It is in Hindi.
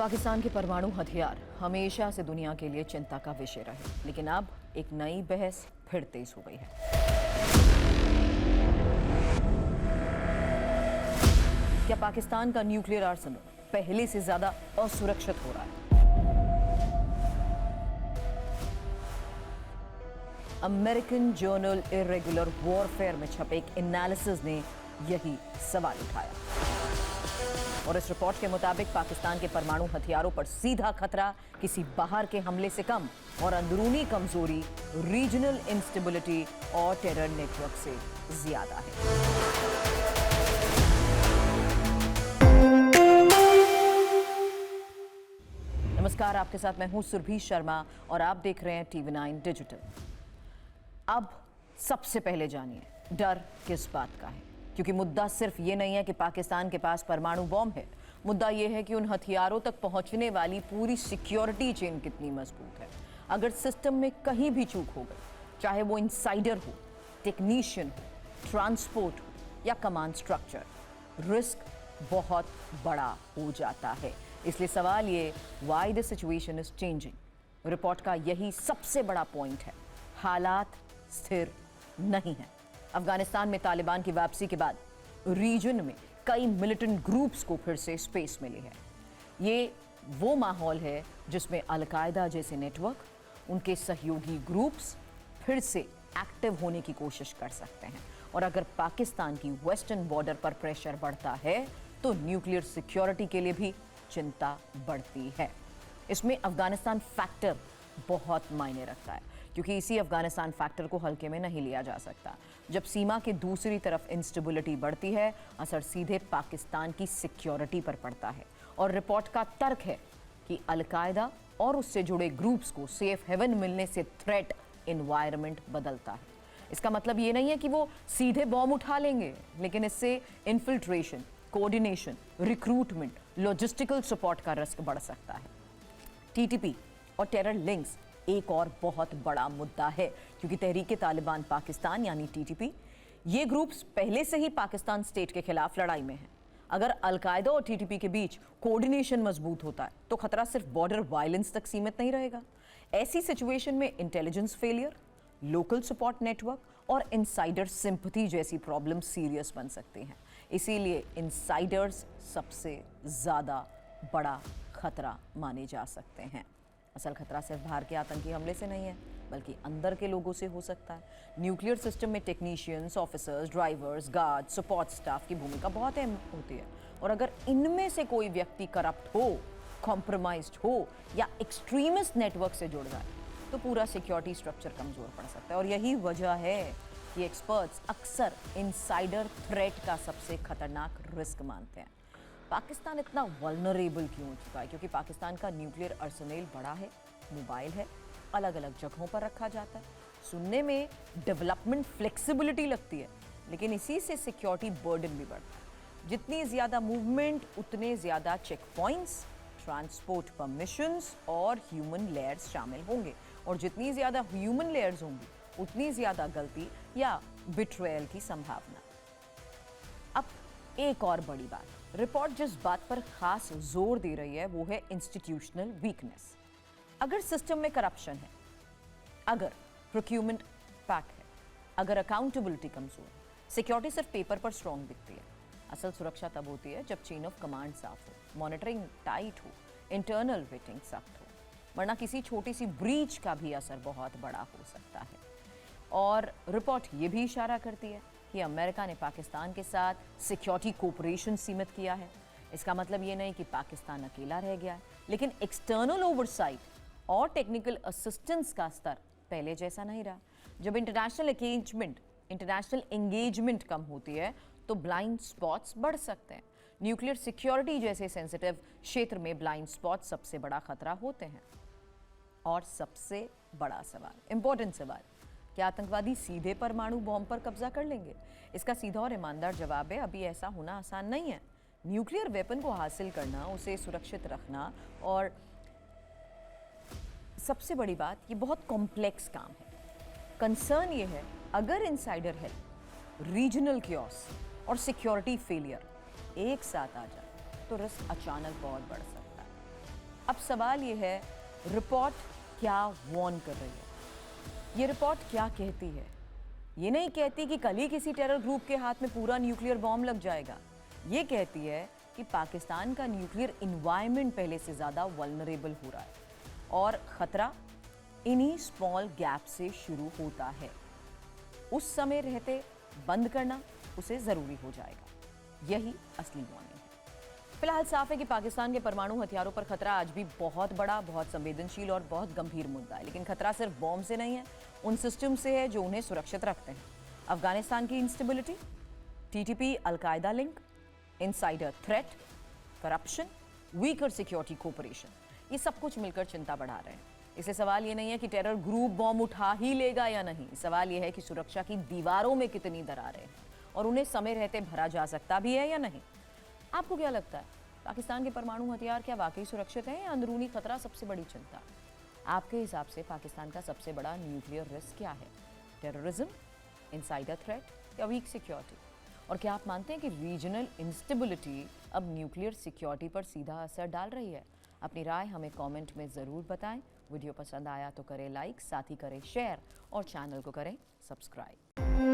पाकिस्तान के परमाणु हथियार हमेशा से दुनिया के लिए चिंता का विषय रहे, लेकिन अब एक नई बहस फिर तेज हो गई है। क्या पाकिस्तान का न्यूक्लियर आर्सेनल पहले से ज्यादा असुरक्षित हो रहा है? अमेरिकन जर्नल इरेगुलर वॉरफेयर में छपे एक एनालिसिस ने यही सवाल उठाया और इस रिपोर्ट के मुताबिक पाकिस्तान के परमाणु हथियारों पर सीधा खतरा किसी बाहर के हमले से कम और अंदरूनी कमजोरी, रीजनल इंस्टेबिलिटी और टेरर नेटवर्क से ज्यादा है। नमस्कार, आपके साथ मैं हूं सुरभि शर्मा और आप देख रहे हैं TV9 डिजिटल। अब सबसे पहले जानिए डर किस बात का है, क्योंकि मुद्दा सिर्फ ये नहीं है कि पाकिस्तान के पास परमाणु बॉम्ब है। मुद्दा ये है कि उन हथियारों तक पहुंचने वाली पूरी सिक्योरिटी चेन कितनी मजबूत है। अगर सिस्टम में कहीं भी चूक हो गई, चाहे वो इनसाइडर हो, टेक्नीशियन हो, ट्रांसपोर्ट हो या कमांड स्ट्रक्चर, रिस्क बहुत बड़ा हो जाता है। इसलिए सवाल ये, why the situation is changing. Report का यही सबसे बड़ा पॉइंट है, हालात स्थिर नहीं है। अफगानिस्तान में तालिबान की वापसी के बाद रीजन में कई मिलिटेंट ग्रुप्स को फिर से स्पेस मिली है। ये वो माहौल है जिसमें अल-कायदा जैसे नेटवर्क, उनके सहयोगी ग्रुप्स फिर से एक्टिव होने की कोशिश कर सकते हैं। और अगर पाकिस्तान की वेस्टर्न बॉर्डर पर प्रेशर बढ़ता है तो न्यूक्लियर सिक्योरिटी के लिए भी चिंता बढ़ती है। इसमें अफगानिस्तान फैक्टर बहुत मायने रखता है, क्योंकि इसी अफगानिस्तान फैक्टर को हल्के में नहीं लिया जा सकता। जब सीमा के दूसरी तरफ इंस्टेबिलिटी बढ़ती है, असर सीधे पाकिस्तान की सिक्योरिटी पर पड़ता है। और रिपोर्ट का तर्क है कि अल-कायदा और उससे जुड़े ग्रुप्स को सेफ हेवन मिलने से थ्रेट एनवायरनमेंट बदलता है। इसका मतलब ये नहीं है कि वो सीधे बॉम्ब उठा लेंगे, लेकिन इससे infiltration, coordination, recruitment, logistical support का रिस्क बढ़ सकता है। टीटीपी और टेरर लिंक्स एक और बहुत बड़ा मुद्दा है, क्योंकि तहरीक तालिबान पाकिस्तान यानी टीटीपी, ये ग्रुप्स पहले से ही पाकिस्तान स्टेट के खिलाफ लड़ाई में हैं। अगर अल-कायदा और टीटीपी के बीच कोऑर्डिनेशन मजबूत होता है तो खतरा सिर्फ बॉर्डर वायलेंस तक सीमित नहीं रहेगा। ऐसी सिचुएशन में intelligence failure, local support network और इनसाइडर सिंपैथी जैसी प्रॉब्लम सीरियस बन सकती हैं। इसीलिए इनसाइडर्स सबसे ज्यादा बड़ा खतरा माने जा सकते हैं। असल खतरा सिर्फ बाहर के आतंकी हमले से नहीं है, बल्कि अंदर के लोगों से हो सकता है। न्यूक्लियर सिस्टम में technicians, officers, drivers, guard, support staff की भूमिका बहुत अहम होती है। और अगर इनमें से कोई व्यक्ति करप्ट हो, कॉम्प्रोमाइज्ड हो या एक्सट्रीमिस्ट नेटवर्क से जुड़ जाए तो पूरा सिक्योरिटी स्ट्रक्चर कमजोर पड़ सकता है। और यही वजह है कि एक्सपर्ट्स अक्सर इनसाइडर थ्रेट का सबसे खतरनाक रिस्क मानते हैं। पाकिस्तान इतना वल्नरेबल क्यों हो चुका है? क्योंकि पाकिस्तान का न्यूक्लियर आर्सेनल बड़ा है, मोबाइल है, अलग अलग जगहों पर रखा जाता है। सुनने में डेवलपमेंट फ्लेक्सिबिलिटी लगती है, लेकिन इसी से सिक्योरिटी बर्डन भी बढ़ता है। जितनी ज़्यादा मूवमेंट उतने ज़्यादा चेक पॉइंट्स, ट्रांसपोर्ट परमिशंस और ह्यूमन लेयर्स शामिल होंगे। और जितनी ज़्यादा ह्यूमन लेयर्स होंगी उतनी ज़्यादा गलती या बिट्रेयल की संभावना। अब एक और बड़ी बात, रिपोर्ट जिस बात पर खास जोर दे रही है वो है इंस्टीट्यूशनल वीकनेस। अगर सिस्टम में करप्शन है, अगर प्रोक्यूरमेंट पैक है, अगर अकाउंटेबिलिटी कमजोर है, सिक्योरिटी सिर्फ पेपर पर स्ट्रॉन्ग दिखती है। असल सुरक्षा तब होती है जब चेन ऑफ कमांड साफ हो, मॉनिटरिंग टाइट हो, इंटरनल वेटिंग सख्त हो, वरना किसी छोटी सी ब्रीच का भी असर बहुत बड़ा हो सकता है। और रिपोर्ट ये भी इशारा करती है कि अमेरिका ने पाकिस्तान के साथ सिक्योरिटी कोऑपरेशन सीमित किया है। इसका मतलब ये नहीं कि पाकिस्तान अकेला रह गया है, लेकिन एक्सटर्नल ओवरसाइट और टेक्निकल असिस्टेंस का स्तर पहले जैसा नहीं रहा। जब इंटरनेशनल एंगेजमेंट कम होती है तो ब्लाइंड स्पॉट्स बढ़ सकते हैं। न्यूक्लियर सिक्योरिटी जैसे सेंसिटिव क्षेत्र में ब्लाइंड स्पॉट सबसे बड़ा खतरा होते हैं। और सबसे बड़ा सवाल, इंपॉर्टेंट सवाल, क्या आतंकवादी सीधे परमाणु बॉम्ब पर कब्जा कर लेंगे? इसका सीधा और ईमानदार जवाब है, अभी ऐसा होना आसान नहीं है। न्यूक्लियर वेपन को हासिल करना, उसे सुरक्षित रखना और सबसे बड़ी बात, ये बहुत कॉम्प्लेक्स काम है। कंसर्न ये है, अगर इनसाइडर हेल्प, रीजनल क्योस और सिक्योरिटी फेलियर एक साथ आ जाए तो रिस्क अचानक बहुत बढ़ सकता है। सवाल ये है, रिपोर्ट क्या वार्न कर रही है? ये रिपोर्ट क्या कहती है? ये नहीं कहती कि कल ही किसी टेरर ग्रुप के हाथ में पूरा न्यूक्लियर बॉम्ब लग जाएगा। ये कहती है कि पाकिस्तान का न्यूक्लियर इन्वायरमेंट पहले से ज़्यादा वल्नरेबल हो रहा है और ख़तरा इन्हीं स्मॉल गैप से शुरू होता है। उस समय रहते बंद करना उसे ज़रूरी हो जाएगा। यही असली वार्निंग है। फिलहाल साफ है कि पाकिस्तान के परमाणु हथियारों पर खतरा आज भी बहुत बड़ा, बहुत संवेदनशील और बहुत गंभीर मुद्दा है। लेकिन खतरा सिर्फ बॉम्ब से नहीं है, उन सिस्टम से है जो उन्हें सुरक्षित रखते हैं। अफगानिस्तान की instability, TTP al Qaeda link, insider threat, corruption, weaker security cooperation, ये सब कुछ मिलकर चिंता बढ़ा रहे हैं। इसे सवाल ये नहीं है कि टेरर ग्रुप बॉम्ब उठा ही लेगा या नहीं, सवाल ये है कि सुरक्षा की दीवारों में कितनी दरारें हैं और उन्हें समय रहते भरा जा सकता भी है या नहीं। आपको क्या लगता है, पाकिस्तान के परमाणु हथियार क्या वाकई सुरक्षित हैं या अंदरूनी खतरा सबसे बड़ी चिंता? आपके हिसाब से पाकिस्तान का सबसे बड़ा न्यूक्लियर रिस्क क्या है? टेररिज्म, इनसाइडर थ्रेट या वीक सिक्योरिटी? और क्या आप मानते हैं कि रीजनल इंस्टेबिलिटी अब न्यूक्लियर सिक्योरिटी पर सीधा असर डाल रही है? अपनी राय हमें कमेंट में ज़रूर बताएं। वीडियो पसंद आया तो करें लाइक, साथ ही करें शेयर और चैनल को करें सब्सक्राइब।